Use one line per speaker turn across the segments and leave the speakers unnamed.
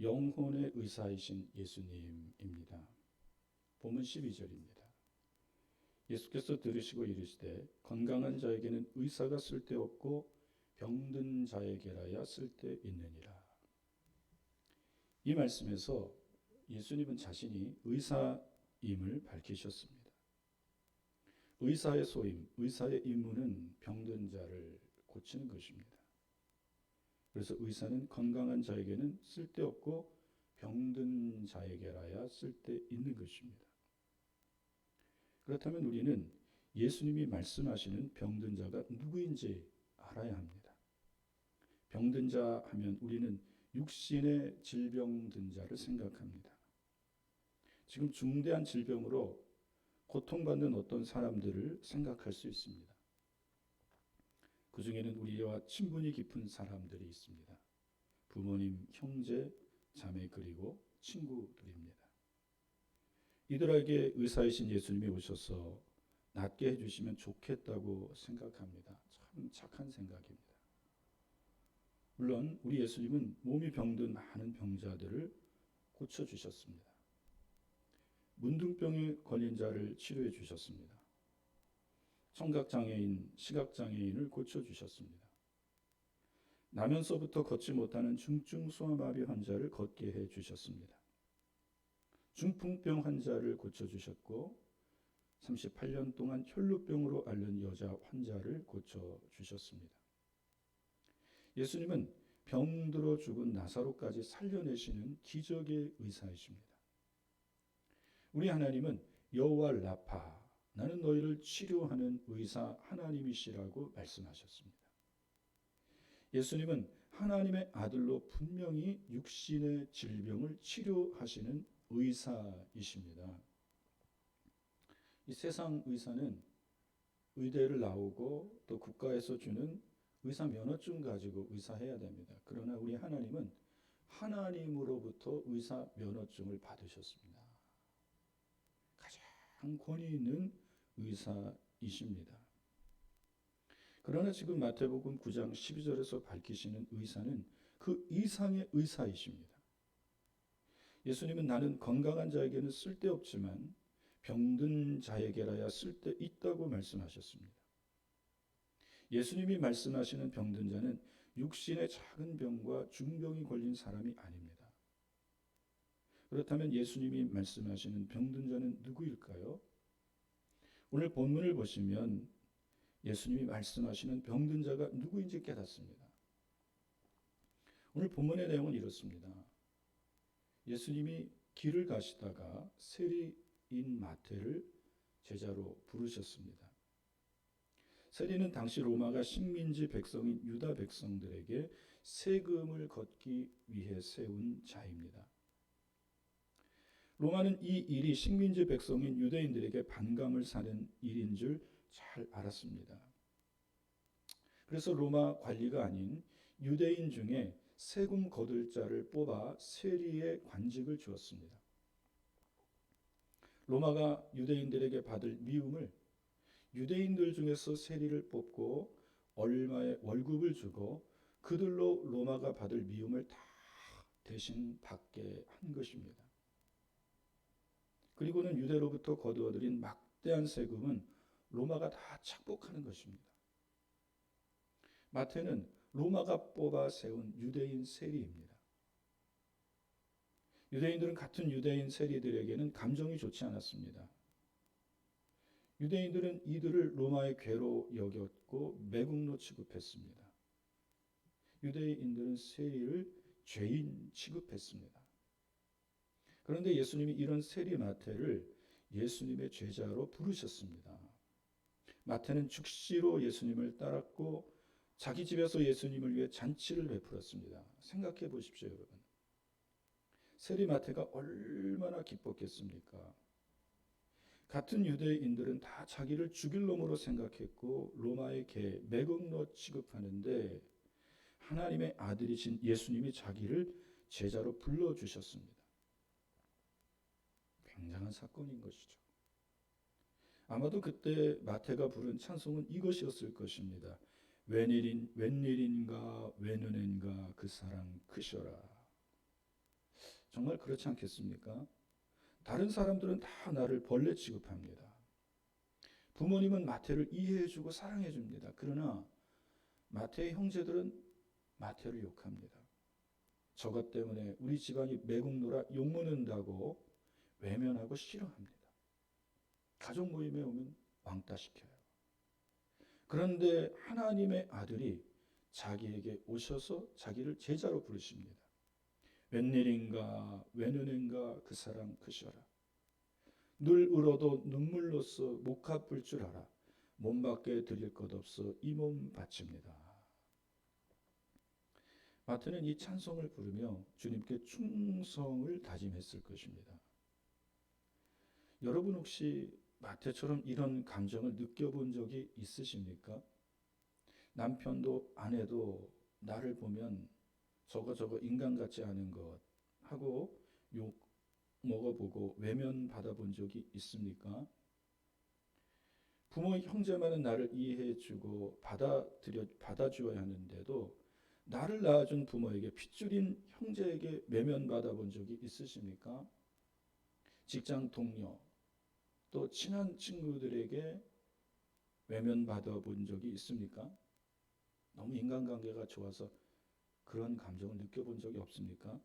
영혼의 의사이신 예수님입니다. 본문 12절입니다. 예수께서 들으시고 이르시되 건강한 자에게는 의사가 쓸데없고 병든 자에게라야 쓸데있느니라. 이 말씀에서 예수님은 자신이 의사임을 밝히셨습니다. 의사의 소임, 의사의 임무는 병든 자를 고치는 것입니다. 그래서 의사는 건강한 자에게는 쓸데없고 병든 자에게라야 쓸데있는 것입니다. 그렇다면 우리는 예수님이 말씀하시는 병든 자가 누구인지 알아야 합니다. 병든 자 하면 우리는 육신의 질병든 자를 생각합니다. 지금 중대한 질병으로 고통받는 어떤 사람들을 생각할 수 있습니다. 그 중에는 우리와 친분이 깊은 사람들이 있습니다. 부모님, 형제, 자매 그리고 친구들입니다. 이들에게 의사이신 예수님이 오셔서 낫게 해주시면 좋겠다고 생각합니다. 참 착한 생각입니다. 물론 우리 예수님은 몸이 병든 많은 병자들을 고쳐주셨습니다. 문둥병에 걸린 자를 치료해 주셨습니다. 청각장애인, 시각장애인을 고쳐주셨습니다. 나면서부터 걷지 못하는 중증 소아마비 환자를 걷게 해주셨습니다. 중풍병 환자를 고쳐주셨고 38년 동안 혈루병으로 앓는 여자 환자를 고쳐주셨습니다. 예수님은 병들어 죽은 나사로까지 살려내시는 기적의 의사이십니다. 우리 하나님은 여호와 라파, 나는 너희를 치료하는 의사 하나님이시라고 말씀하셨습니다. 예수님은 하나님의 아들로 분명히 육신의 질병을 치료하시는 의사이십니다. 이 세상 의사는 의대를 나오고 또 국가에서 주는 의사 면허증 가지고 의사해야 됩니다. 그러나 우리 하나님은 하나님으로부터 의사 면허증을 받으셨습니다. 가장 권위 있는 의사이십니다. 그러나 지금 마태복음 9장 12절에서 밝히시는 의사는 그 이상의 의사이십니다. 예수님은 나는 건강한 자에게는 쓸데없지만 병든 자에게라야 쓸데있다고 말씀하셨습니다. 예수님이 말씀하시는 병든 자는 육신의 작은 병과 중병이 걸린 사람이 아닙니다. 그렇다면 예수님이 말씀하시는 병든 자는 누구일까요? 오늘 본문을 보시면 예수님이 말씀하시는 병든 자가 누구인지 깨닫습니다. 오늘 본문의 내용은 이렇습니다. 예수님이 길을 가시다가 세리인 마태를 제자로 부르셨습니다. 세리는 당시 로마가 식민지 백성인 유다 백성들에게 세금을 걷기 위해 세운 자입니다. 로마는 이 일이 식민지 백성인 유대인들에게 반감을 사는 일인 줄 잘 알았습니다. 그래서 로마 관리가 아닌 유대인 중에 세금 거둘 자를 뽑아 세리의 관직을 주었습니다. 로마가 유대인들에게 받을 미움을 유대인들 중에서 세리를 뽑고 얼마의 월급을 주고 그들로 로마가 받을 미움을 다 대신 받게 한 것입니다. 그리고는 유대로부터 거두어들인 막대한 세금은 로마가 다 착복하는 것입니다. 마태는 로마가 뽑아 세운 유대인 세리입니다. 유대인들은 같은 유대인 세리들에게는 감정이 좋지 않았습니다. 유대인들은 이들을 로마의 괴로 여겼고 매국노 취급했습니다. 유대인들은 세리를 죄인 취급했습니다. 그런데 예수님이 이런 세리 마태를 예수님의 제자로 부르셨습니다. 마태는 즉시로 예수님을 따랐고 자기 집에서 예수님을 위해 잔치를 베풀었습니다. 생각해 보십시오, 여러분. 세리 마태가 얼마나 기뻤겠습니까? 같은 유대인들은 다 자기를 죽일 놈으로 생각했고 로마의 개, 매국노 취급하는데 하나님의 아들이신 예수님이 자기를 제자로 불러주셨습니다. 굉장한 사건인 것이죠. 아마도 그때 마태가 부른 찬송은 이것이었을 것입니다. 웬일인가 웬은인가 그 사랑 크셔라. 정말 그렇지 않겠습니까? 다른 사람들은 다 나를 벌레 취급합니다. 부모님은 마태를 이해해주고 사랑해줍니다. 그러나 마태의 형제들은 마태를 욕합니다. 저것 때문에 우리 집안이 매국노라 욕먹는다고 외면하고 싫어합니다. 가족 모임에 오면 왕따시켜요. 그런데 하나님의 아들이 자기에게 오셔서 자기를 제자로 부르십니다. 웬일인가 웬은인가 그 사랑 크셔라. 늘 울어도 눈물로써 못 갚을 줄 알아. 몸밖에 드릴 것 없어 이 몸 바칩니다. 마태는 이 찬송을 부르며 주님께 충성을 다짐했을 것입니다. 여러분 혹시 마태처럼 이런 감정을 느껴본 적이 있으십니까? 남편도 아내도 나를 보면 저거 인간 같지 않은 것 하고 욕 먹어보고 외면 받아본 적이 있습니까? 부모 형제만은 나를 이해해주고 받아주어야 하는데도 나를 낳아준 부모에게 핏줄인 형제에게 외면받아 본 적이 있으십니까? 직장 동료 또 친한 친구들에게 외면받아 본 적이 있습니까? 너무 인간관계가 좋아서 그런 감정을 느껴본 적이 없습니까?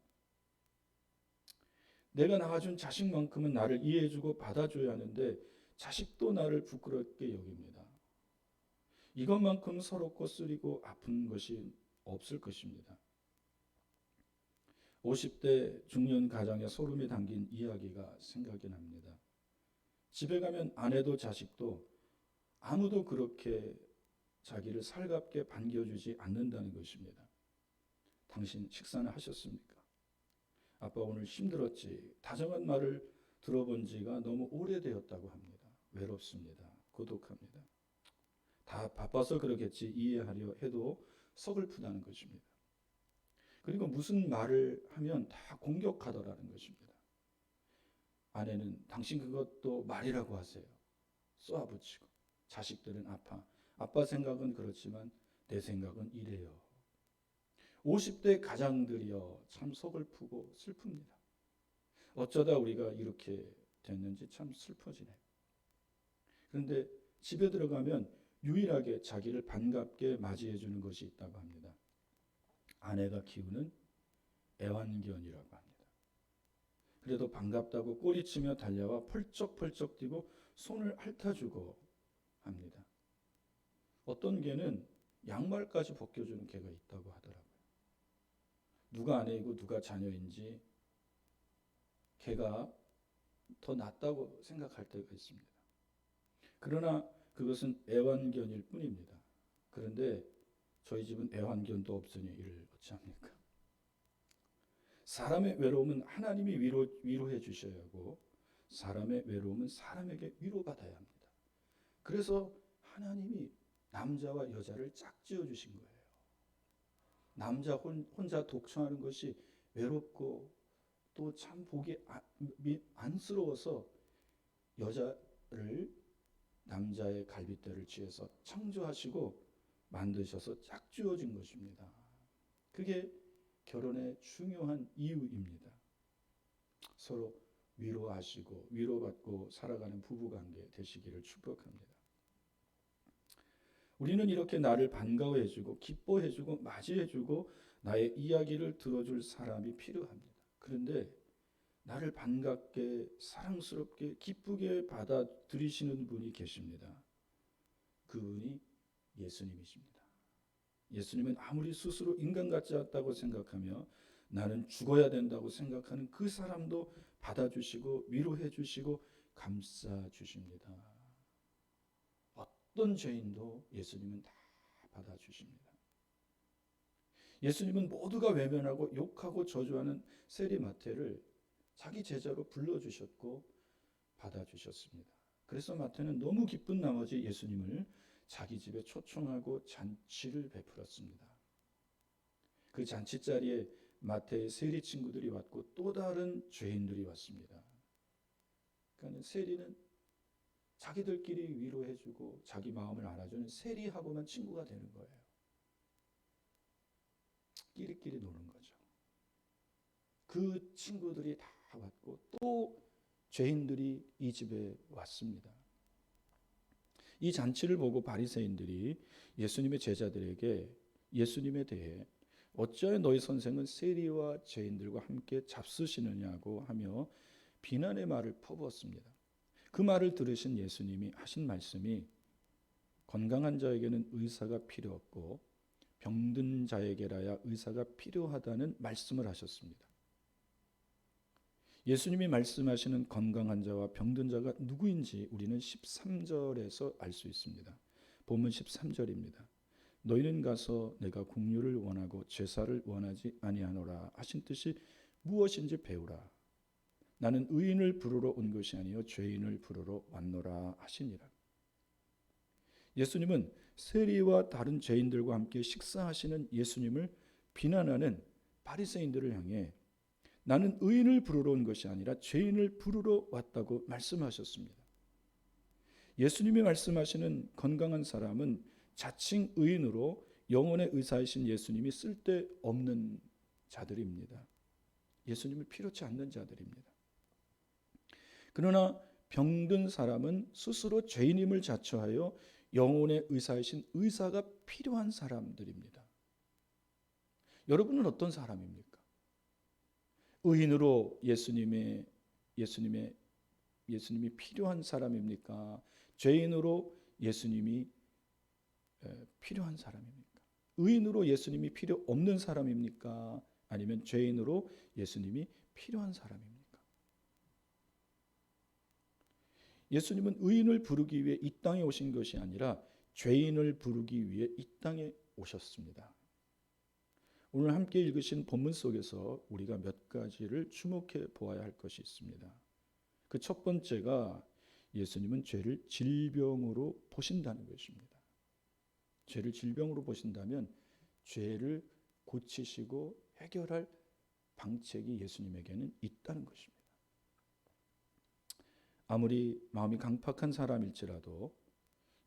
내가 낳아준 자식만큼은 나를 이해해주고 받아줘야 하는데 자식도 나를 부끄럽게 여깁니다. 이것만큼 서럽고 쓰리고 아픈 것이 없을 것입니다. 50대 중년 가장의 소름이 담긴 이야기가 생각이 납니다. 집에 가면 아내도 자식도 아무도 그렇게 자기를 살갑게 반겨주지 않는다는 것입니다. 당신 식사는 하셨습니까? 아빠 오늘 힘들었지. 다정한 말을 들어본 지가 너무 오래되었다고 합니다. 외롭습니다. 고독합니다. 다 바빠서 그러겠지 이해하려 해도 서글프다는 것입니다. 그리고 무슨 말을 하면 다 공격하더라는 것입니다. 아내는 당신 그것도 말이라고 하세요. 쏘아붙이고. 자식들은 아빠 생각은 그렇지만 내 생각은 이래요. 50대 가장들이여 참 서글프고 슬픕니다. 어쩌다 우리가 이렇게 됐는지 참 슬퍼지네요. 그런데 집에 들어가면 유일하게 자기를 반갑게 맞이해 주는 것이 있다고 합니다. 아내가 키우는 애완견이라고 합니다. 그래도 반갑다고 꼬리치며 달려와 펄쩍펄쩍 뛰고 손을 핥아주고 합니다. 어떤 개는 양말까지 벗겨주는 개가 있다고 하더라고요. 누가 아내이고 누가 자녀인지 개가 더 낫다고 생각할 때가 있습니다. 그러나 그것은 애완견일 뿐입니다. 그런데 저희 집은 애완견도 없으니 이를 어찌합니까? 사람의 외로움은 하나님이 위로해 주셔야 하고 사람의 외로움은 사람에게 위로받아야 합니다. 그래서 하나님이 남자와 여자를 짝지어 주신 거예요. 남자 혼자 독청하는 것이 외롭고 또 참 보기 안쓰러워서 여자를 남자의 갈빗대를 쥐어서 창조하시고 만드셔서 짝지어진 것입니다. 그게 결혼의 중요한 이유입니다. 서로 위로하시고 위로받고 살아가는 부부관계 되시기를 축복합니다. 우리는 이렇게 나를 반가워해주고 기뻐해주고 맞이해주고 나의 이야기를 들어줄 사람이 필요합니다. 그런데 나를 반갑게 사랑스럽게 기쁘게 받아들이시는 분이 계십니다. 그분이 예수님이십니다. 예수님은 아무리 스스로 인간 같지 않다고 생각하며 나는 죽어야 된다고 생각하는 그 사람도 받아주시고 위로해 주시고 감싸 주십니다. 어떤 죄인도 예수님은 다 받아주십니다. 예수님은 모두가 외면하고 욕하고 저주하는 세리마태를 자기 제자로 불러주셨고 받아주셨습니다. 그래서 마태는 너무 기쁜 나머지 예수님을 자기 집에 초청하고 잔치를 베풀었습니다. 그 잔치 자리에 마태의 세리 친구들이 왔고 또 다른 죄인들이 왔습니다. 그러니까 세리는 자기들끼리 위로해주고 자기 마음을 알아주는 세리하고만 친구가 되는 거예요. 끼리끼리 노는 거죠. 그 친구들이 다 왔고 또 죄인들이 이 집에 왔습니다. 이 잔치를 보고 바리새인들이 예수님의 제자들에게 예수님에 대해 어찌하여 너희 선생은 세리와 죄인들과 함께 잡수시느냐고 하며 비난의 말을 퍼부었습니다. 그 말을 들으신 예수님이 하신 말씀이 건강한 자에게는 의사가 필요 없고 병든 자에게라야 의사가 필요하다는 말씀을 하셨습니다. 예수님이 말씀하시는 건강한 자와 병든 자가 누구인지 우리는 13절에서 알 수 있습니다. 본문 13절입니다. 너희는 가서 내가 긍휼을 원하고 제사를 원하지 아니하노라 하신 뜻이 무엇인지 배우라. 나는 의인을 부르러 온 것이 아니요 죄인을 부르러 왔노라 하시니라. 예수님은 세리와 다른 죄인들과 함께 식사하시는 예수님을 비난하는 바리새인들을 향해 나는 의인을 부르러 온 것이 아니라 죄인을 부르러 왔다고 말씀하셨습니다. 예수님이 말씀하시는 건강한 사람은 자칭 의인으로 영혼의 의사이신 예수님이 쓸데없는 자들입니다. 예수님을 필요치 않는 자들입니다. 그러나 병든 사람은 스스로 죄인임을 자처하여 영혼의 의사이신 의사가 필요한 사람들입니다. 여러분은 어떤 사람입니까? 의인으로 예수님이 필요한 사람입니까? 죄인으로 예수님이 필요한 사람입니까? 의인으로 예수님이 필요 없는 사람입니까? 아니면 죄인으로 예수님이 필요한 사람입니까? 예수님은 의인을 부르기 위해 이 땅에 오신 것이 아니라 죄인을 부르기 위해 이 땅에 오셨습니다. 오늘 함께 읽으신 본문 속에서 우리가 몇 가지를 주목해 보아야 할 것이 있습니다. 그 첫 번째가 예수님은 죄를 질병으로 보신다는 것입니다. 죄를 질병으로 보신다면 죄를 고치시고 해결할 방책이 예수님에게는 있다는 것입니다. 아무리 마음이 강팍한 사람일지라도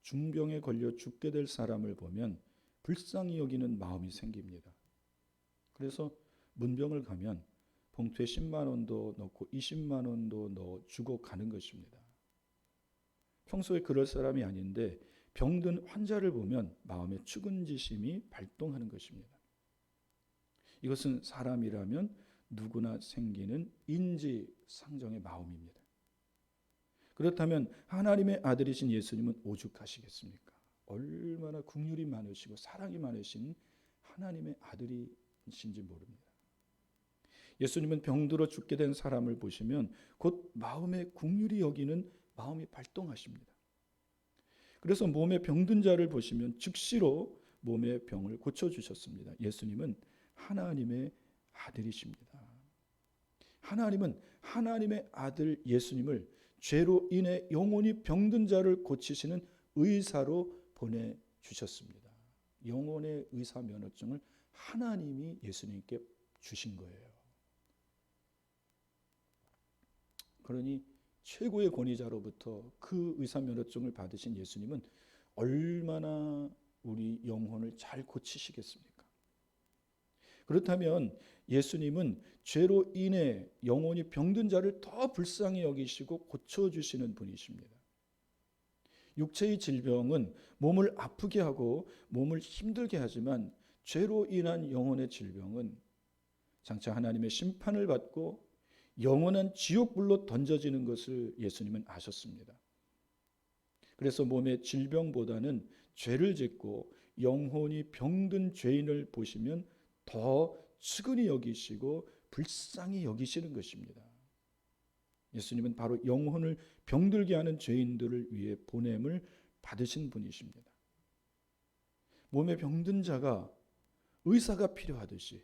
중병에 걸려 죽게 될 사람을 보면 불쌍히 여기는 마음이 생깁니다. 그래서 문병을 가면 봉투에 10만 원도 넣고 20만 원도 넣어 주고 가는 것입니다. 평소에 그럴 사람이 아닌데 병든 환자를 보면 마음의 측은지심이 발동하는 것입니다. 이것은 사람이라면 누구나 생기는 인지상정의 마음입니다. 그렇다면 하나님의 아들이신 예수님은 오죽하시겠습니까? 얼마나 긍휼이 많으시고 사랑이 많으신 하나님의 아들이신지 모릅니다. 예수님은 병들어 죽게 된 사람을 보시면 곧 마음에 긍휼히 여기는 마음이 발동하십니다. 그래서 몸에 병든 자를 보시면 즉시로 몸의 병을 고쳐주셨습니다. 예수님은 하나님의 아들이십니다. 하나님은 하나님의 아들 예수님을 죄로 인해 영혼이 병든 자를 고치시는 의사로 보내주셨습니다. 영혼의 의사 면허증을 하나님이 예수님께 주신 거예요. 그러니 최고의 권위자로부터 그 의사 면허증을 받으신 예수님은 얼마나 우리 영혼을 잘 고치시겠습니까? 그렇다면 예수님은 죄로 인해 영혼이 병든 자를 더 불쌍히 여기시고 고쳐주시는 분이십니다. 육체의 질병은 몸을 아프게 하고 몸을 힘들게 하지만 죄로 인한 영혼의 질병은 장차 하나님의 심판을 받고 영원한 지옥불로 던져지는 것을 예수님은 아셨습니다. 그래서 몸의 질병보다는 죄를 짓고 영혼이 병든 죄인을 보시면 더 측은히 여기시고 불쌍히 여기시는 것입니다. 예수님은 바로 영혼을 병들게 하는 죄인들을 위해 보냄을 받으신 분이십니다. 몸에 병든 자가 의사가 필요하듯이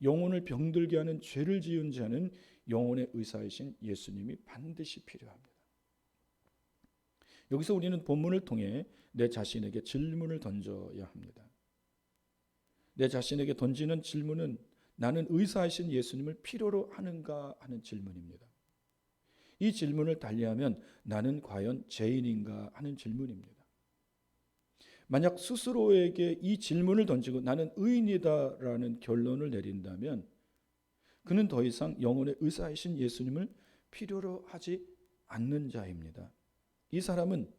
영혼을 병들게 하는 죄를 지은 자는 영혼의 의사이신 예수님이 반드시 필요합니다. 여기서 우리는 본문을 통해 내 자신에게 질문을 던져야 합니다. 내 자신에게 던지는 질문은 나는 의사이신 예수님을 필요로 하는가 하는 질문입니다. 이 질문을 달리하면 나는 과연 죄인인가 하는 질문입니다. 만약 스스로에게 이 질문을 던지고 나는 의인이다라는 결론을 내린다면 그는 더 이상 영혼의 의사이신 예수님을 필요로 하지 않는 자입니다. 이 사람은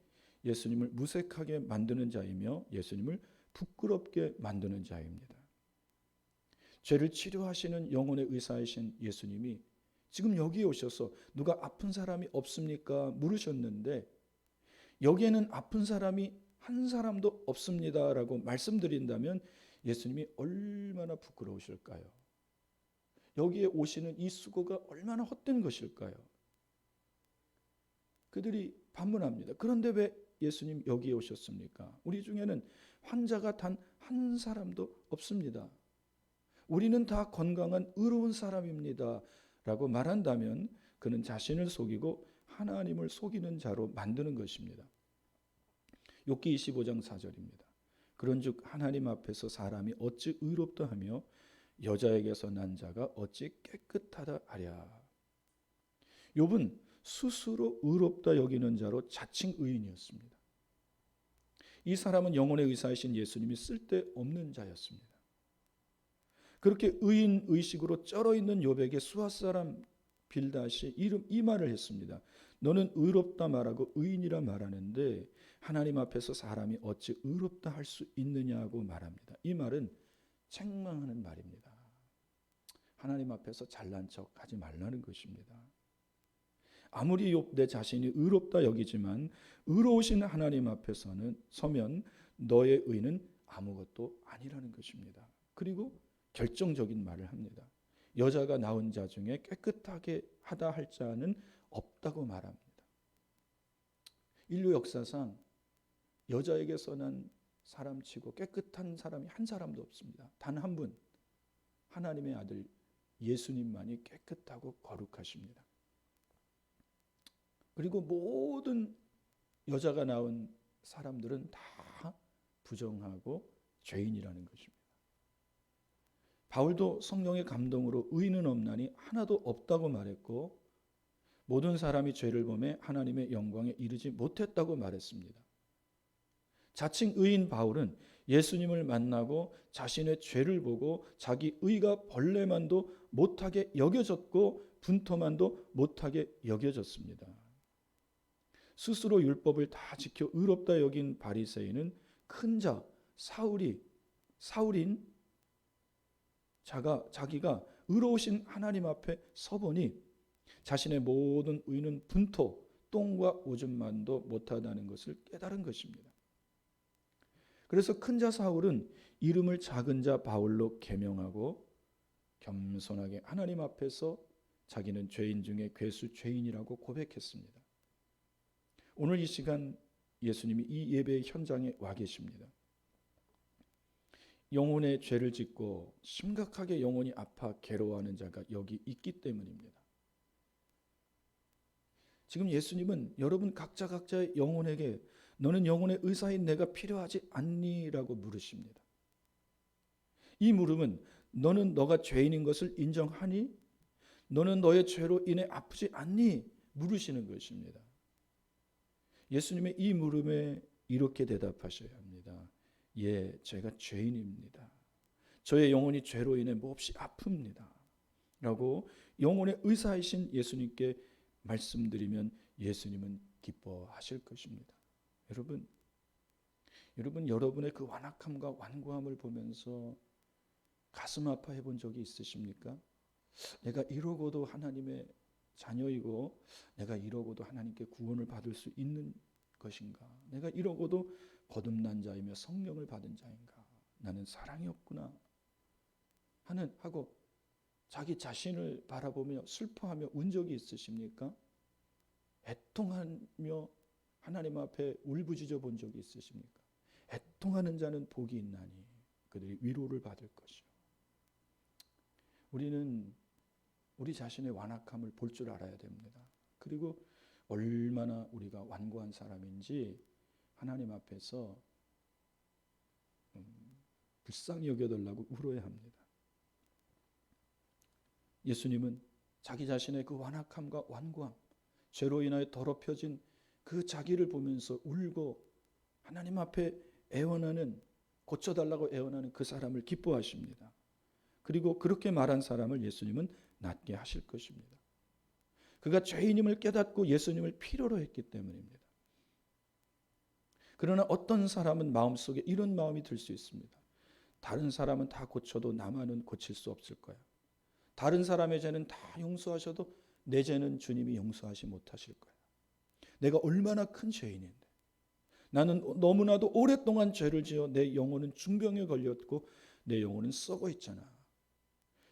예수님을 무색하게 만드는 자이며 예수님을 부끄럽게 만드는 자입니다. 죄를 치료하시는 영혼의 의사이신 예수님이 지금 여기에 오셔서 누가 아픈 사람이 없습니까? 물으셨는데 여기에는 아픈 사람이 한 사람도 없습니다라고 말씀드린다면 예수님이 얼마나 부끄러우실까요? 여기에 오시는 이 수고가 얼마나 헛된 것일까요? 그들이 반문합니다. 그런데 왜 예수님 여기에 오셨습니까? 우리 중에는 환자가 단 한 사람도 없습니다. 우리는 다 건강한 의로운 사람입니다 라고 말한다면 그는 자신을 속이고 하나님을 속이는 자로 만드는 것입니다. 욥기 25장 4절입니다. 그런즉 하나님 앞에서 사람이 어찌 의롭다 하며 여자에게서 난 자가 어찌 깨끗하다 하랴. 욥은 스스로 의롭다 여기는 자로 자칭 의인이었습니다. 이 사람은 영혼의 의사이신 예수님이 쓸데없는 자였습니다. 그렇게 의인 의식으로 쩔어있는 욥에게 수앗 사람 빌닷이 이 말을 했습니다. 너는 의롭다 말하고 의인이라 말하는데 하나님 앞에서 사람이 어찌 의롭다 할 수 있느냐고 말합니다. 이 말은 책망하는 말입니다. 하나님 앞에서 잘난 척 하지 말라는 것입니다. 아무리 욥 내 자신이 의롭다 여기지만 의로우신 하나님 앞에서는 서면 너의 의는 아무것도 아니라는 것입니다. 그리고 결정적인 말을 합니다. 여자가 낳은 자 중에 깨끗하게 하다 할 자는 없다고 말합니다. 인류 역사상 여자에게서 난 사람치고 깨끗한 사람이 한 사람도 없습니다. 단 한 분, 하나님의 아들 예수님만이 깨끗하고 거룩하십니다. 그리고 모든 여자가 낳은 사람들은 다 부정하고 죄인이라는 것입니다. 바울도 성령의 감동으로 의인은 없나니 하나도 없다고 말했고 모든 사람이 죄를 범해 하나님의 영광에 이르지 못했다고 말했습니다. 자칭 의인 바울은 예수님을 만나고 자신의 죄를 보고 자기 의가 벌레만도 못하게 여겨졌고 분토만도 못하게 여겨졌습니다. 스스로 율법을 다 지켜 의롭다 여긴 바리새인은 큰 자 사울인 자기가 의로우신 하나님 앞에 서보니 자신의 모든 의는 분토, 똥과 오줌만도 못하다는 것을 깨달은 것입니다. 그래서 큰 자 사울은 이름을 작은 자 바울로 계명하고 겸손하게 하나님 앞에서 자기는 죄인 중에 괴수 죄인이라고 고백했습니다. 오늘 이 시간 예수님이 이 예배의 현장에 와 계십니다. 영혼의 죄를 짓고 심각하게 영혼이 아파 괴로워하는 자가 여기 있기 때문입니다. 지금 예수님은 여러분 각자의 영혼에게 너는 영혼의 의사인 내가 필요하지 않니? 라고 물으십니다. 이 물음은 너는 너가 죄인인 것을 인정하니? 너는 너의 죄로 인해 아프지 않니? 물으시는 것입니다. 예수님의 이 물음에 이렇게 대답하셔야 합니다. 예, 제가 죄인입니다. 저의 영혼이 죄로 인해 몹시 아픕니다. 라고 영혼의 의사이신 예수님께 말씀드리면 예수님은 기뻐하실 것입니다. 여러분 여러분의 그 완악함과 완고함을 보면서 가슴 아파해 본 적이 있으십니까? 내가 이러고도 하나님의 자녀이고 내가 이러고도 하나님께 구원을 받을 수 있는 것인가? 내가 이러고도 거듭난 자이며 성령을 받은 자인가? 나는 사랑이 없구나 하고 자기 자신을 바라보며 슬퍼하며 운 적이 있으십니까? 애통하며 하나님 앞에 울부짖어 본 적이 있으십니까? 애통하는 자는 복이 있나니 그들이 위로를 받을 것이요. 우리는 우리 자신의 완악함을 볼 줄 알아야 됩니다. 그리고 얼마나 우리가 완고한 사람인지 하나님 앞에서 불쌍히 여겨달라고 울어야 합니다. 예수님은 자기 자신의 그 완악함과 완고함, 죄로 인하여 더럽혀진 그 자기를 보면서 울고 하나님 앞에 애원하는, 고쳐달라고 애원하는 그 사람을 기뻐하십니다. 그리고 그렇게 말한 사람을 예수님은 낫게 하실 것입니다. 그가 죄인임을 깨닫고 예수님을 필요로 했기 때문입니다. 그러나 어떤 사람은 마음속에 이런 마음이 들 수 있습니다. 다른 사람은 다 고쳐도 나만은 고칠 수 없을 거야. 다른 사람의 죄는 다 용서하셔도 내 죄는 주님이 용서하지 못하실 거야. 내가 얼마나 큰 죄인인데. 나는 너무나도 오랫동안 죄를 지어 내 영혼은 중병에 걸렸고 내 영혼은 썩어 있잖아.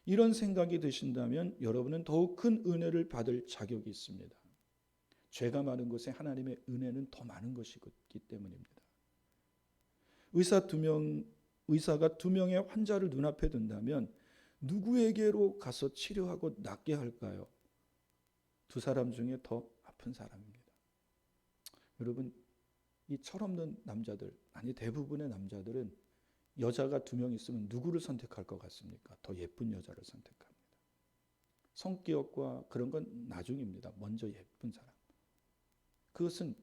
이런 생각이 드신다면 여러분은 더욱 큰 은혜를 받을 자격이 있습니다. 죄가 많은 곳에 하나님의 은혜는 더 많은 것이기 때문입니다. 의사가 두 명의 환자를 눈앞에 둔다면 누구에게로 가서 치료하고 낫게 할까요? 두 사람 중에 더 아픈 사람입니다. 여러분, 이 철없는 남자들, 아니 대부분의 남자들은 여자가 두 명 있으면 누구를 선택할 것 같습니까? 더 예쁜 여자를 선택합니다. 성격과 그런 건 나중입니다. 먼저 예쁜 사람. 그것은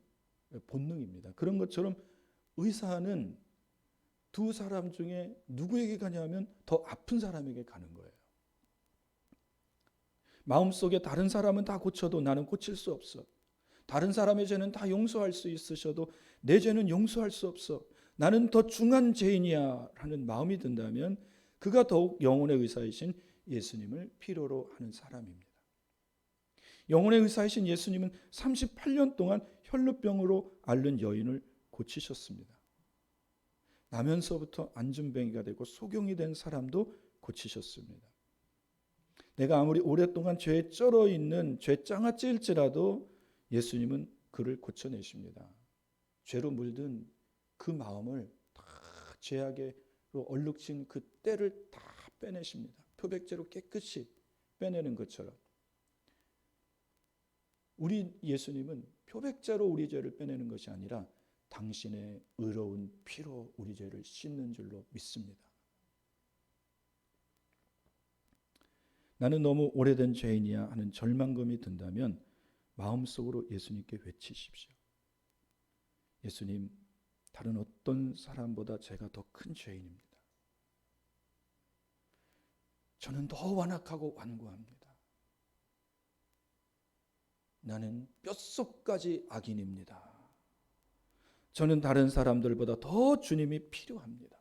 본능입니다. 그런 것처럼 의사는 두 사람 중에 누구에게 가냐면 더 아픈 사람에게 가는 거예요. 마음속에 다른 사람은 다 고쳐도 나는 고칠 수 없어. 다른 사람의 죄는 다 용서할 수 있으셔도 내 죄는 용서할 수 없어. 나는 더 중한 죄인이야 하는 마음이 든다면 그가 더욱 영혼의 의사이신 예수님을 필요로 하는 사람입니다. 영혼의 의사이신 예수님은 38년 동안 혈루병으로 앓는 여인을 고치셨습니다. 나면서부터 안진뱅이가 되고 소경이 된 사람도 고치셨습니다. 내가 아무리 오랫동안 죄에 쩔어 있는 죄장아찌일지라도 예수님은 그를 고쳐내십니다. 죄로 물든 그 마음을 다 죄악으로 얼룩진 그 때를 다 빼내십니다. 표백제로 깨끗이 빼내는 것처럼 우리 예수님은 표백제로 우리 죄를 빼내는 것이 아니라 당신의 의로운 피로 우리 죄를 씻는 줄로 믿습니다. 나는 너무 오래된 죄인이야 하는 절망감이 든다면 마음속으로 예수님께 외치십시오. 예수님, 다른 어떤 사람보다 제가 더 큰 죄인입니다. 저는 더 완악하고 완고합니다. 나는 뼛속까지 악인입니다. 저는 다른 사람들보다 더 주님이 필요합니다.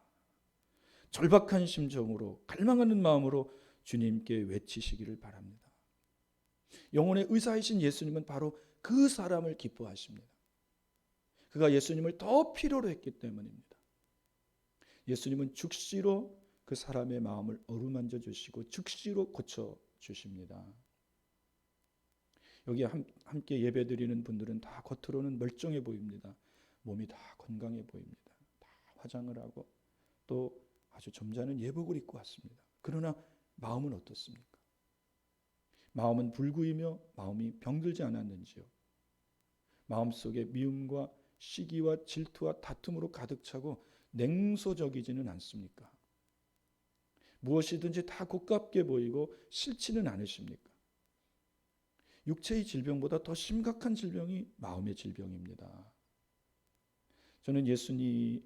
절박한 심정으로 갈망하는 마음으로 주님께 외치시기를 바랍니다. 영혼의 의사이신 예수님은 바로 그 사람을 기뻐하십니다. 그가 예수님을 더 필요로 했기 때문입니다. 예수님은 즉시로 그 사람의 마음을 어루만져 주시고 즉시로 고쳐 주십니다. 여기 함께 예배드리는 분들은 다 겉으로는 멀쩡해 보입니다. 몸이 다 건강해 보입니다. 다 화장을 하고 또 아주 점잖은 예복을 입고 왔습니다. 그러나 마음은 어떻습니까? 마음은 불구이며 마음이 병들지 않았는지요? 마음속에 미움과 시기와 질투와 다툼으로 가득 차고 냉소적이지는 않습니까? 무엇이든지 다 고깝게 보이고 싫지는 않으십니까? 육체의 질병보다 더 심각한 질병이 마음의 질병입니다. 저는 예수님이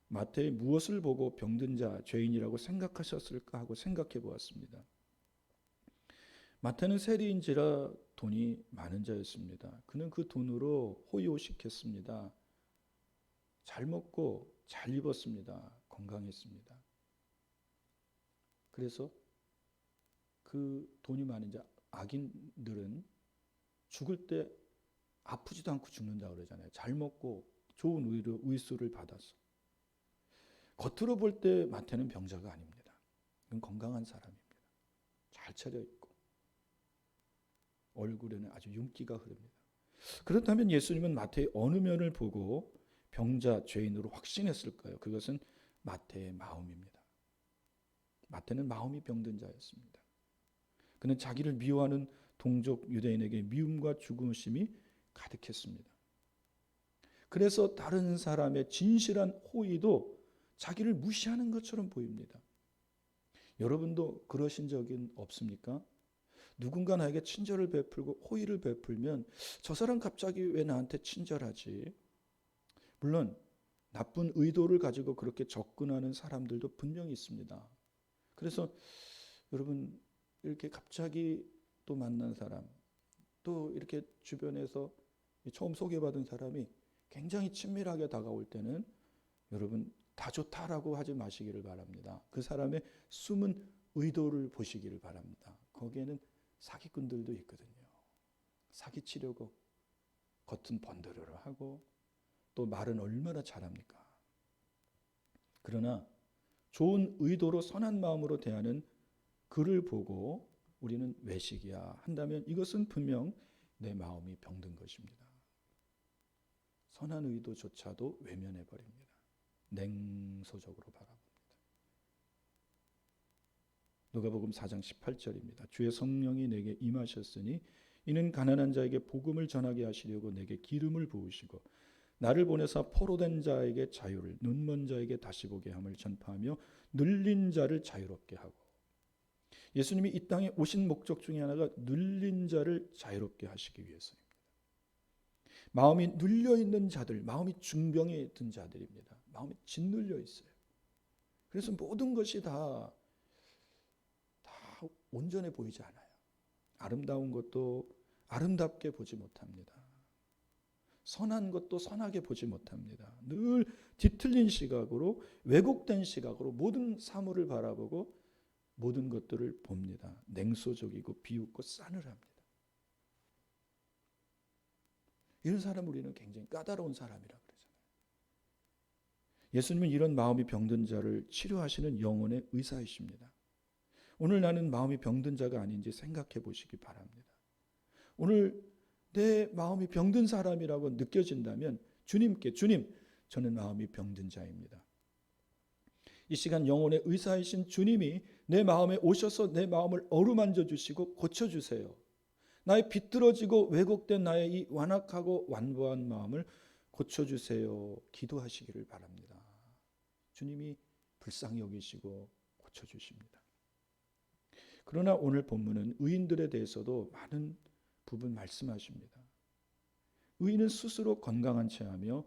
마태의 무엇을 보고 병든 자, 죄인이라고 생각하셨을까 하고 생각해 보았습니다. 마태는 세리인지라 돈이 많은 자였습니다. 그는 그 돈으로 호의호식했습니다. 잘 먹고 잘 입었습니다. 건강했습니다. 그래서 그 돈이 많은 자, 악인들은 죽을 때 아프지도 않고 죽는다 그러잖아요. 잘 먹고 좋은 의수를 받아서. 겉으로 볼 때 마태는 병자가 아닙니다. 그건 건강한 사람입니다. 잘 차려입고 얼굴에는 아주 윤기가 흐릅니다. 그렇다면 예수님은 마태의 어느 면을 보고 병자, 죄인으로 확신했을까요? 그것은 마태의 마음입니다. 마태는 마음이 병든 자였습니다. 그는 자기를 미워하는 동족 유대인에게 미움과 죽음심이 가득했습니다. 그래서 다른 사람의 진실한 호의도 자기를 무시하는 것처럼 보입니다. 여러분도 그러신 적은 없습니까? 누군가 나에게 친절을 베풀고 호의를 베풀면 저 사람 갑자기 왜 나한테 친절하지? 물론 나쁜 의도를 가지고 그렇게 접근하는 사람들도 분명히 있습니다. 그래서 여러분 이렇게 갑자기 또 만난 사람, 또 이렇게 주변에서 처음 소개받은 사람이 굉장히 친밀하게 다가올 때는 여러분 다 좋다라고 하지 마시기를 바랍니다. 그 사람의 숨은 의도를 보시기를 바랍니다. 거기에는 사기꾼들도 있거든요. 사기치려고 겉은 번드르르 하고 또 말은 얼마나 잘합니까? 그러나 좋은 의도로 선한 마음으로 대하는 그를 보고 우리는 외식이야 한다면 이것은 분명 내 마음이 병든 것입니다. 선한 의도조차도 외면해 버립니다. 냉소적으로 바라봅니다. 누가복음 4장 18절입니다. 주의 성령이 내게 임하셨으니 이는 가난한 자에게 복음을 전하게 하시려고 내게 기름을 부으시고 나를 보내사 포로된 자에게 자유를, 눈먼 자에게 다시 보게 함을 전파하며 눌린 자를 자유롭게 하고. 예수님이 이 땅에 오신 목적 중에 하나가 눌린 자를 자유롭게 하시기 위해서입니다. 마음이 눌려 있는 자들, 마음이 중병에 든 자들입니다. 마음이 짓눌려 있어요. 그래서 모든 것이 다 온전해 보이지 않아요. 아름다운 것도 아름답게 보지 못합니다. 선한 것도 선하게 보지 못합니다. 늘 뒤틀린 시각으로, 왜곡된 시각으로 모든 사물을 바라보고 모든 것들을 봅니다. 냉소적이고 비웃고 싸늘합니다. 이런 사람 우리는 굉장히 까다로운 사람이라 그러잖아요. 예수님은 이런 마음이 병든 자를 치료하시는 영혼의 의사이십니다. 오늘 나는 마음이 병든 자가 아닌지 생각해 보시기 바랍니다. 오늘 내 마음이 병든 사람이라고 느껴진다면 주님께, 주님, 저는 마음이 병든 자입니다. 이 시간 영혼의 의사이신 주님이 내 마음에 오셔서 내 마음을 어루만져 주시고 고쳐주세요. 나의 비뚤어지고 왜곡된 나의 이 완악하고 완고한 마음을 고쳐주세요. 기도하시기를 바랍니다. 주님이 불쌍히 여기시고 고쳐주십니다. 그러나 오늘 본문은 의인들에 대해서도 많은 부분 말씀하십니다. 의인은 스스로 건강한 채 하며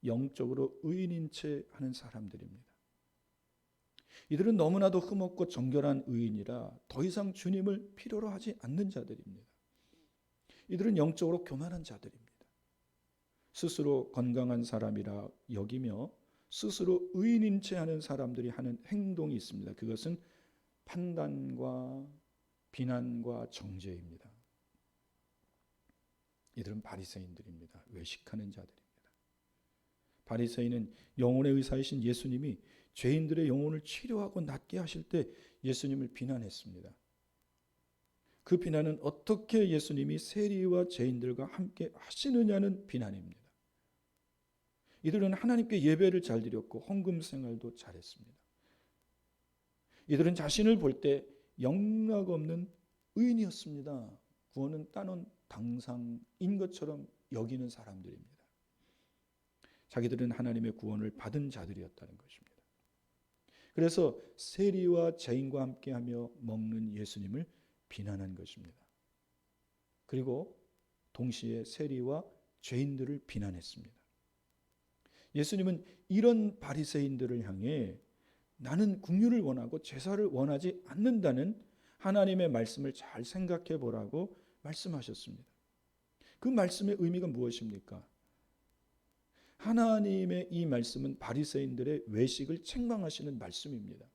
영적으로 의인인 채 하는 사람들입니다. 이들은 너무나도 흠없고 정결한 의인이라 더 이상 주님을 필요로 하지 않는 자들입니다. 이들은 영적으로 교만한 자들입니다. 스스로 건강한 사람이라 여기며 스스로 의인인 채 하는 사람들이 하는 행동이 있습니다. 그것은 판단과 비난과 정죄입니다. 이들은 바리새인들입니다. 외식하는 자들입니다. 바리새인은 영혼의 의사이신 예수님이 죄인들의 영혼을 치료하고 낫게 하실 때 예수님을 비난했습니다. 그 비난은 어떻게 예수님이 세리와 죄인들과 함께 하시느냐는 비난입니다. 이들은 하나님께 예배를 잘 드렸고 헌금 생활도 잘했습니다. 이들은 자신을 볼 때 영락없는 의인이었습니다. 구원은 따놓은 당상인 것처럼 여기는 사람들입니다. 자기들은 하나님의 구원을 받은 자들이었다는 것입니다. 그래서 세리와 죄인과 함께하며 먹는 예수님을 비난한 것입니다. 그리고 동시에 세리와 죄인들을 비난했습니다. 예수님은 이런 바리새인들을 향해 나는 긍휼을 원하고 제사를 원하지 않는다는 하나님의 말씀을 잘 생각해 보라고 말씀하셨습니다. 그 말씀의 의미가 무엇입니까? 하나님의 이 말씀은 바리새인들의 외식을 책망하시는 말씀입니다.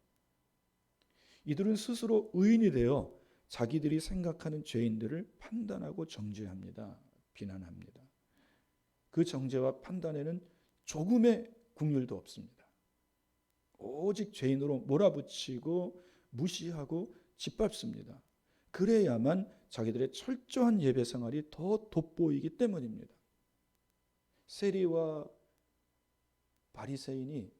이들은 스스로 의인이 되어 자기들이 생각하는 죄인들을 판단하고 정죄합니다. 비난합니다. 그 정죄와 판단에는 조금의 긍휼도 없습니다. 오직 죄인으로 몰아붙이고 무시하고 짓밟습니다. 그래야만 자기들의 철저한 예배 생활이 더 돋보이기 때문입니다. 세리와 바리새인이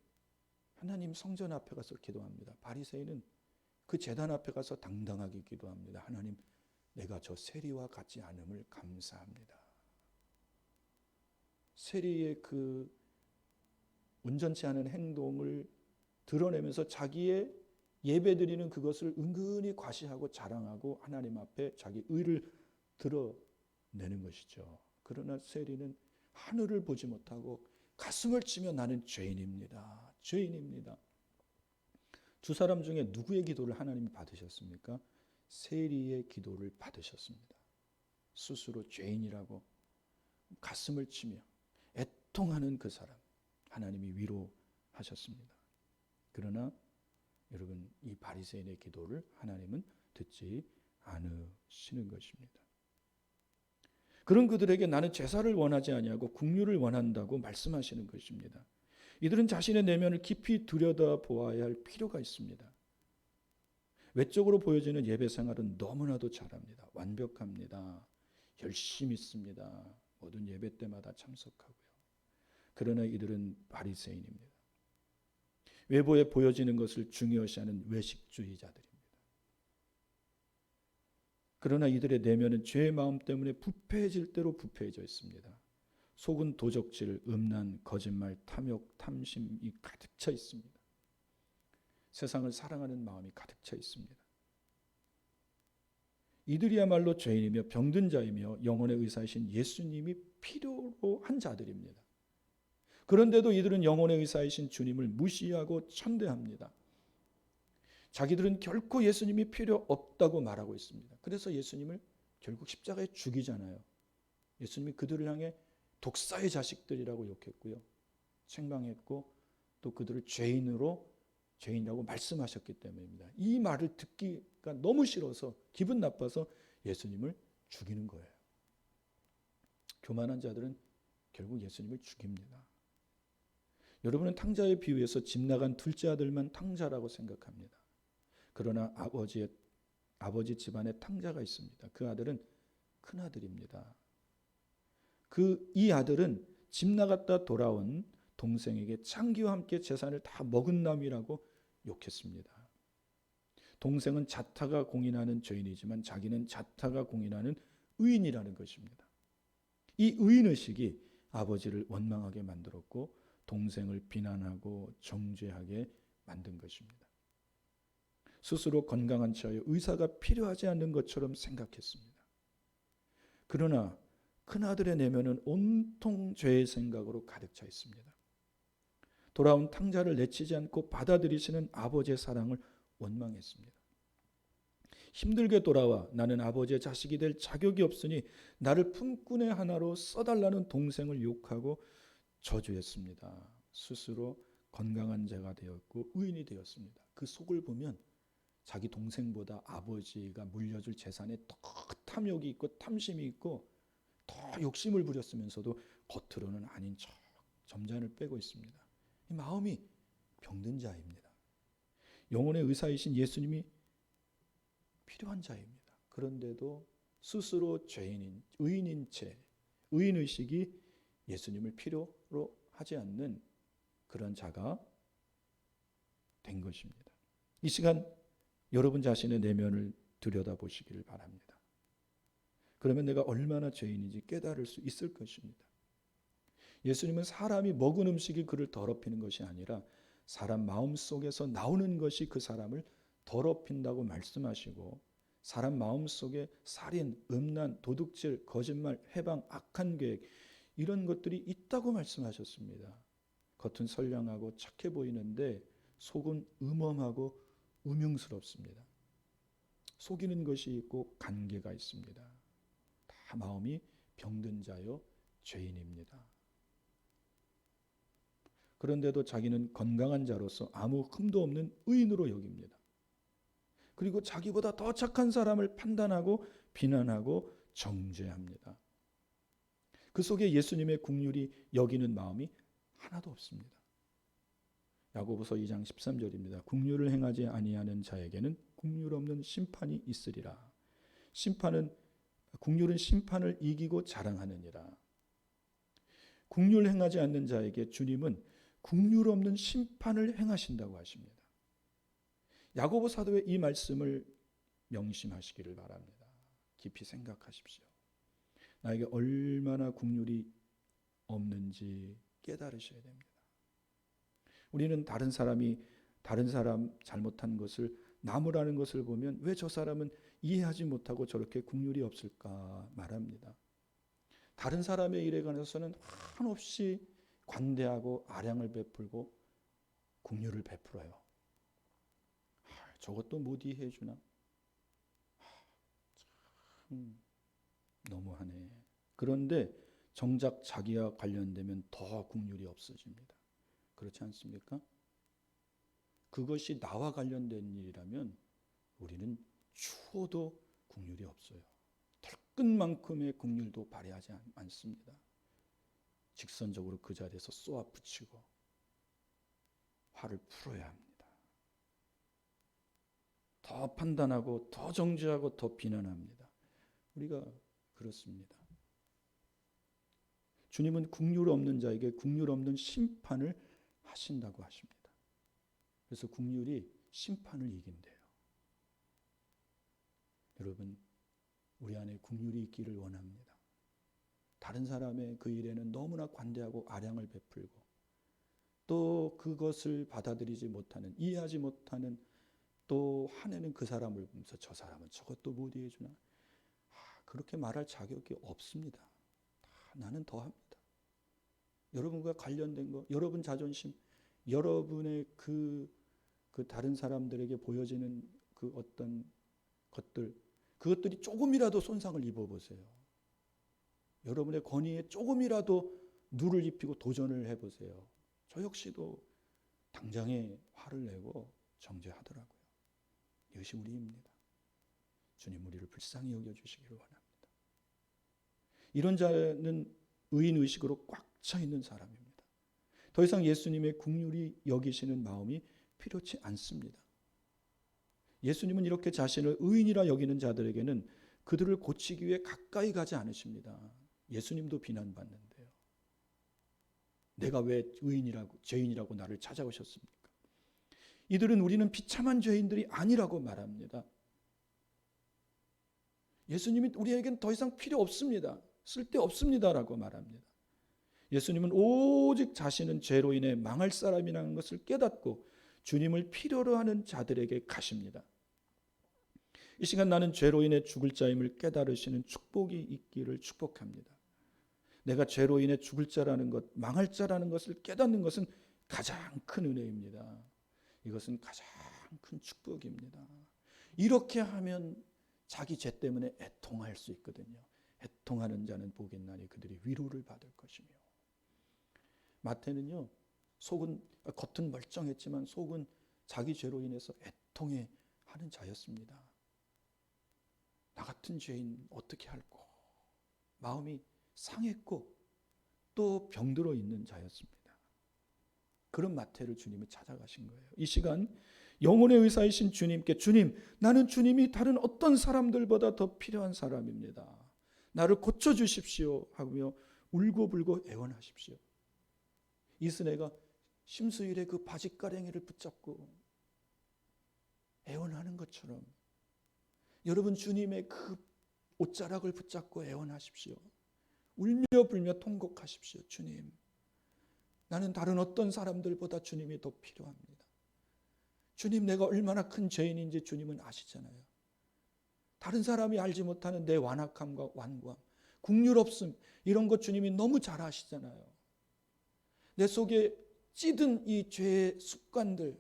하나님 성전 앞에 가서 기도합니다. 바리새인은 그 제단 앞에 가서 당당하게 기도합니다. 하나님, 내가 저 세리와 같지 않음을 감사합니다. 세리의 그 온전치 않은 행동을 드러내면서 자기의 예배드리는 그것을 은근히 과시하고 자랑하고 하나님 앞에 자기 의를 드러내는 것이죠. 그러나 세리는 하늘을 보지 못하고 가슴을 치며 나는 죄인입니다. 죄인입니다. 두 사람 중에 누구의 기도를 하나님이 받으셨습니까? 세리의 기도를 받으셨습니다. 스스로 죄인이라고 가슴을 치며 애통하는 그 사람, 하나님이 위로하셨습니다. 그러나 여러분, 이 바리새인의 기도를 하나님은 듣지 않으시는 것입니다. 그런 그들에게 나는 제사를 원하지 아니하고 긍휼을 원한다고 말씀하시는 것입니다. 이들은 자신의 내면을 깊이 들여다보아야 할 필요가 있습니다. 외적으로 보여지는 예배 생활은 너무나도 잘합니다. 완벽합니다. 열심히 있습니다. 모든 예배 때마다 참석하고요. 그러나 이들은 바리새인입니다. 외부에 보여지는 것을 중요시하는 외식주의자들입니다. 그러나 이들의 내면은 죄의 마음 때문에 부패해질 대로 부패해져 있습니다. 속은 도적질, 음란, 거짓말, 탐욕, 탐심이 가득 차 있습니다. 세상을 사랑하는 마음이 가득 차 있습니다. 이들이야말로 죄인이며 병든 자이며 영혼의 의사이신 예수님이 필요로 한 자들입니다. 그런데도 이들은 영혼의 의사이신 주님을 무시하고 천대합니다. 자기들은 결코 예수님이 필요 없다고 말하고 있습니다. 그래서 예수님을 결국 십자가에 죽이잖아요. 예수님이 그들을 향해 독사의 자식들이라고 욕했고요. 책망했고 또 그들을 죄인이라고 말씀하셨기 때문입니다. 이 말을 듣기가 너무 싫어서 기분 나빠서 예수님을 죽이는 거예요. 교만한 자들은 결국 예수님을 죽입니다. 여러분은 탕자의 비유에서 집 나간 둘째 아들만 탕자라고 생각합니다. 그러나 아버지 집안에 탕자가 있습니다. 그 아들은 큰 아들입니다. 이 아들은 집 나갔다 돌아온 동생에게 창기와 함께 재산을 다 먹은 남이라고 욕했습니다. 동생은 자타가 공인하는 죄인이지만 자기는 자타가 공인하는 의인이라는 것입니다. 이 의인의식이 아버지를 원망하게 만들었고 동생을 비난하고 정죄하게 만든 것입니다. 스스로 건강한 자여 의사가 필요하지 않는 것처럼 생각했습니다. 그러나 큰아들의 내면은 온통 죄의 생각으로 가득 차 있습니다. 돌아온 탕자를 내치지 않고 받아들이시는 아버지의 사랑을 원망했습니다. 힘들게 돌아와 나는 아버지의 자식이 될 자격이 없으니 나를 품꾼의 하나로 써달라는 동생을 욕하고 저주했습니다. 스스로 건강한 자가 되었고 의인이 되었습니다. 그 속을 보면 자기 동생보다 아버지가 물려줄 재산에 더 탐욕이 있고 탐심이 있고 더 욕심을 부렸으면서도 겉으로는 아닌 척 점잔을 빼고 있습니다. 이 마음이 병든 자입니다. 영혼의 의사이신 예수님이 필요한 자입니다. 그런데도 스스로 죄인인 의인인 채 의인의식이 예수님을 필요로 하지 않는 그런 자가 된 것입니다. 이 시간 여러분 자신의 내면을 들여다보시기를 바랍니다. 그러면 내가 얼마나 죄인인지 깨달을 수 있을 것입니다. 예수님은 사람이 먹은 음식이 그를 더럽히는 것이 아니라 사람 마음속에서 나오는 것이 그 사람을 더럽힌다고 말씀하시고 사람 마음속에 살인, 음란, 도둑질, 거짓말, 해방, 악한 계획 이런 것들이 있다고 말씀하셨습니다. 겉은 선량하고 착해 보이는데 속은 음험하고 음흉스럽습니다. 속이는 것이 있고 관계가 있습니다. 다 마음이 병든 자요 죄인입니다. 그런데도 자기는 건강한 자로서 아무 흠도 없는 의인으로 여깁니다. 그리고 자기보다 더 착한 사람을 판단하고 비난하고 정죄합니다. 그 속에 예수님의 긍휼이 여기는 마음이 하나도 없습니다. 야고보서 2장 13절입니다. 긍휼을 행하지 아니하는 자에게는 긍휼 없는 심판이 있으리라. 긍휼은 심판을 이기고 자랑하느니라. 긍휼 행하지 않는 자에게 주님은 긍휼 없는 심판을 행하신다고 하십니다. 야고보 사도의 이 말씀을 명심하시기를 바랍니다. 깊이 생각하십시오. 나에게 얼마나 긍휼이 없는지 깨달으셔야 됩니다. 우리는 다른 사람 잘못한 것을 나무라는 것을 보면 왜 저 사람은 이해하지 못하고 저렇게 긍휼이 없을까 말합니다. 다른 사람의 일에 관해서는 한없이 관대하고 아량을 베풀고 긍휼을 베풀어요. 저것도 못 이해해 주나? 너무하네. 그런데 정작 자기와 관련되면 더 국률이 없어집니다. 그렇지 않습니까? 그것이 나와 관련된 일이라면 우리는 추워도 국률이 없어요. 털끝만큼의 국률도 발휘하지 않습니다. 직선적으로 그 자리에서 쏘아 붙이고 화를 풀어야 합니다. 더 판단하고 더 정죄하고 더 비난합니다. 우리가 그렇습니다. 주님은 국률 없는 자에게 국률 없는 심판을 하신다고 하십니다. 그래서 국률이 심판을 이긴대요. 여러분, 우리 안에 국률이 있기를 원합니다. 다른 사람의 그 일에는 너무나 관대하고 아량을 베풀고 또 그것을 받아들이지 못하는, 이해하지 못하는, 또 화내는 그 사람을 보면서 저 사람은 저것도 못 이해해주나? 그렇게 말할 자격이 없습니다. 나는 더합니다. 여러분과 관련된 거, 여러분 자존심, 여러분의 그 다른 사람들에게 보여지는 그 어떤 것들, 그것들이 조금이라도 손상을 입어보세요. 여러분의 권위에 조금이라도 누를 입히고 도전을 해보세요. 저 역시도 당장에 화를 내고 정죄하더라고요. 이것이 우리입니다. 주님 우리를 불쌍히 여겨주시기를 원합니다. 이런 자는 의인의식으로 꽉 차 있는 사람입니다. 더 이상 예수님의 긍휼히 여기시는 마음이 필요치 않습니다. 예수님은 이렇게 자신을 의인이라 여기는 자들에게는 그들을 고치기 위해 가까이 가지 않으십니다. 예수님도 비난받는데요. 내가 왜 의인이라고, 죄인이라고 나를 찾아오셨습니까? 이들은 우리는 비참한 죄인들이 아니라고 말합니다. 예수님이 우리에겐 더 이상 필요 없습니다. 쓸데없습니다라고 말합니다. 예수님은 오직 자신은 죄로 인해 망할 사람이라는 것을 깨닫고 주님을 필요로 하는 자들에게 가십니다. 이 시간 나는 죄로 인해 죽을 자임을 깨달으시는 축복이 있기를 축복합니다. 내가 죄로 인해 죽을 자라는 것, 망할 자라는 것을 깨닫는 것은 가장 큰 은혜입니다. 이것은 가장 큰 축복입니다. 이렇게 하면 자기 죄 때문에 애통할 수 있거든요. 애통하는 자는 복이 있나니 그들이 위로를 받을 것이며. 마태는요, 겉은 멀쩡했지만 속은 자기 죄로 인해서 애통해 하는 자였습니다. 나 같은 죄인 어떻게 할꼬? 마음이 상했고 또 병들어 있는 자였습니다. 그런 마태를 주님이 찾아가신 거예요. 이 시간 영혼의 의사이신 주님께, 주님, 나는 주님이 다른 어떤 사람들보다 더 필요한 사람입니다. 나를 고쳐주십시오 하며 울고불고 애원하십시오. 이스네가 심수일의 그 바짓가랭이를 붙잡고 애원하는 것처럼 여러분 주님의 그 옷자락을 붙잡고 애원하십시오. 울며 불며 통곡하십시오. 주님, 나는 다른 어떤 사람들보다 주님이 더 필요합니다. 주님, 내가 얼마나 큰 죄인인지 주님은 아시잖아요. 다른 사람이 알지 못하는 내 완악함과 완고함, 긍휼 없음, 이런 것 주님이 너무 잘 아시잖아요. 내 속에 찌든 이 죄의 습관들,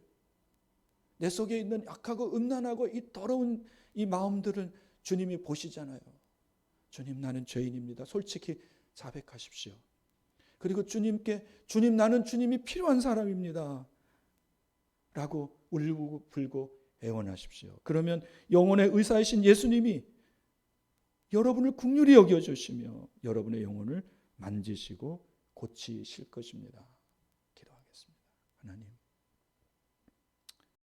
내 속에 있는 약하고 음란하고 이 더러운 이 마음들을 주님이 보시잖아요. 주님, 나는 죄인입니다. 솔직히 자백하십시오. 그리고 주님께, 주님, 나는 주님이 필요한 사람입니다 라고 울고 불고 애원하십시오. 그러면 영혼의 의사이신 예수님이 여러분을 긍휼히 여겨주시며 여러분의 영혼을 만지시고 고치실 것입니다.